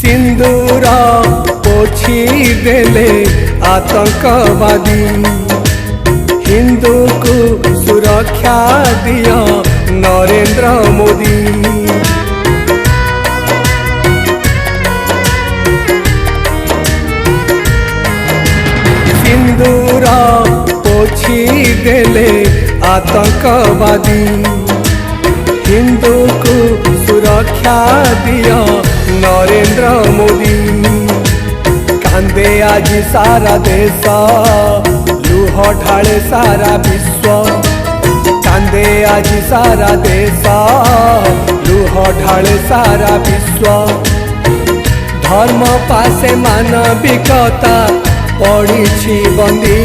सिंदूर पोछी देले आतंकवादी हिंदू को सुरक्षा दिया नरेंद्र मोदी। सिंदूर पोछी देले आतंकवादी हिंदू को सुरक्षा दिया नरेंद्र मोदी। कांदे आज सारा देश लुह ढाले सारा विश्व। कांदे आज सारा देश लुह ढाले सारा विश्व। धर्म पासे मानविकता पड़ी बंदी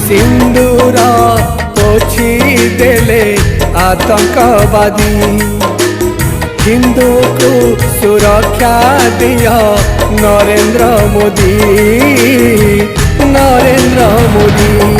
सिंदूर पोछी देले आतंकवादी हिंदू को सुरक्षा दिया नरेंद्र मोदी। नरेंद्र मोदी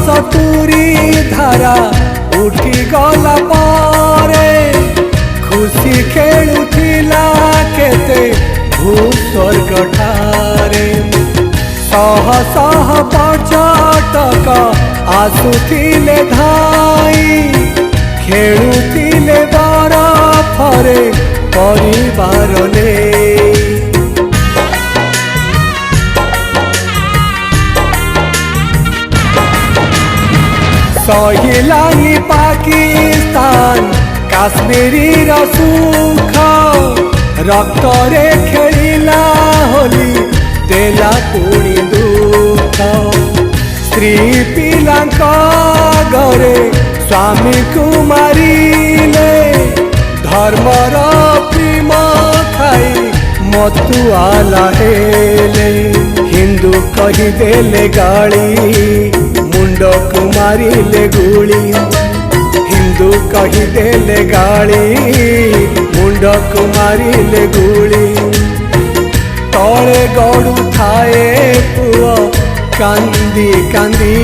सतुरी धारा उठी गला पारे खुशी खेलुथिला केते भूस्वर्ग ठारे। सह सह पर्यटक आसुथिले धाई खेलुथिले बरफरे परिवार ने। सहिलानी पाकिस्तान काश्मीरी सुख रक्तरे खेलिला होली देला पुणी दुख। स्त्री पिलांक घरे स्वामी को मारिले धर्मर प्रेम खाई मतुआला हेले। हिंदू कही देले गाली मुंड को मारिले गुली। हिंदू कही देले गाली मुंड को मारिले गुली। तले गड़ू थाए पुआ कांदी कांदी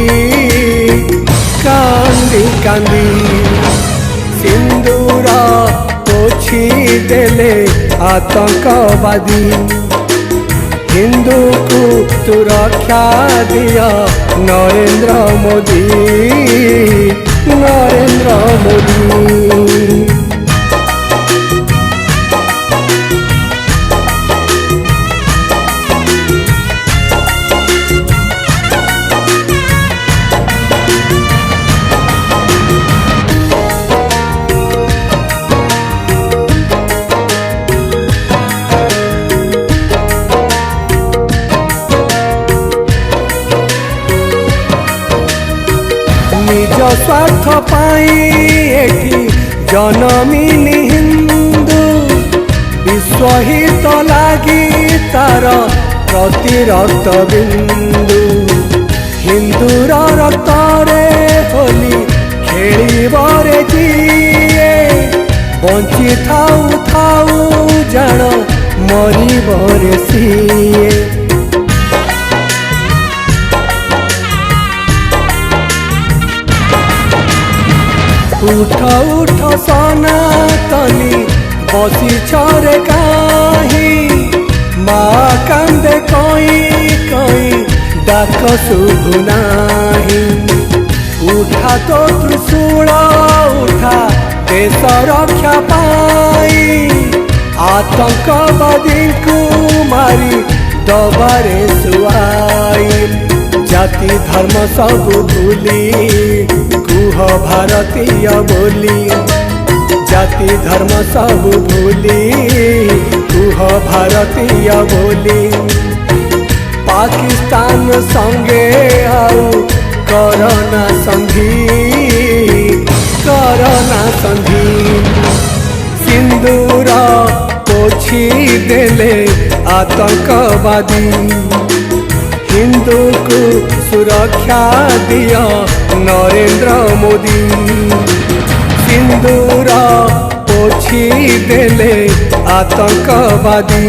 कांदी कांदी सिंदूर पोछी देले आतंकवादी हिंदू को सुरक्षा दिया नरेंद्र मोदी। नरेंद्र मोदी निज स्वार्थ पाई एठी जनमिनी हिंदू विश्वहित लागी तार प्रतिरत बिंदु। हिंदूर रक्तरे होली खेलिबरे जिए बंची थाऊ थाऊ जान मरिबरे सिए। उठ उठ सनातनी बसी छरे काही माँ कांदे कई कई डाक शुभुनाही। उठा तो त्रिशूल उठा देश रक्षा पाई आतंकवादी को मारी दबारे सुआई। जाति धर्म सब भूली कुह भारतीय बोली। जाति धर्म सब भूली कुह भारतीय बोली। पाकिस्तान संगे आउ करना संधि करना संधि। सिंदूर पोछी देले आतंकवादी। हिंदू को सुरक्षा दिया नरेंद्र मोदी। सिंदूर पोछी देले आतंकवादी।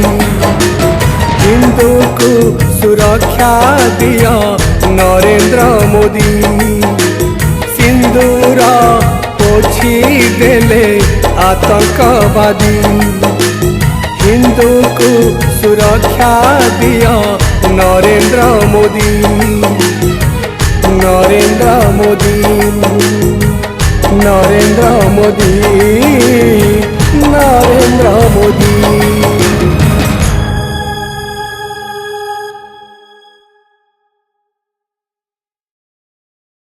हिंदू को सुरक्षा दिया नरेंद्र मोदी। सिंदूर पोछी देले आतंकवादी। हिंदू को सुरक्षा दिया नरेंद्र मोदी। नरेंद्र मोदी, नरेंद्र मोदी।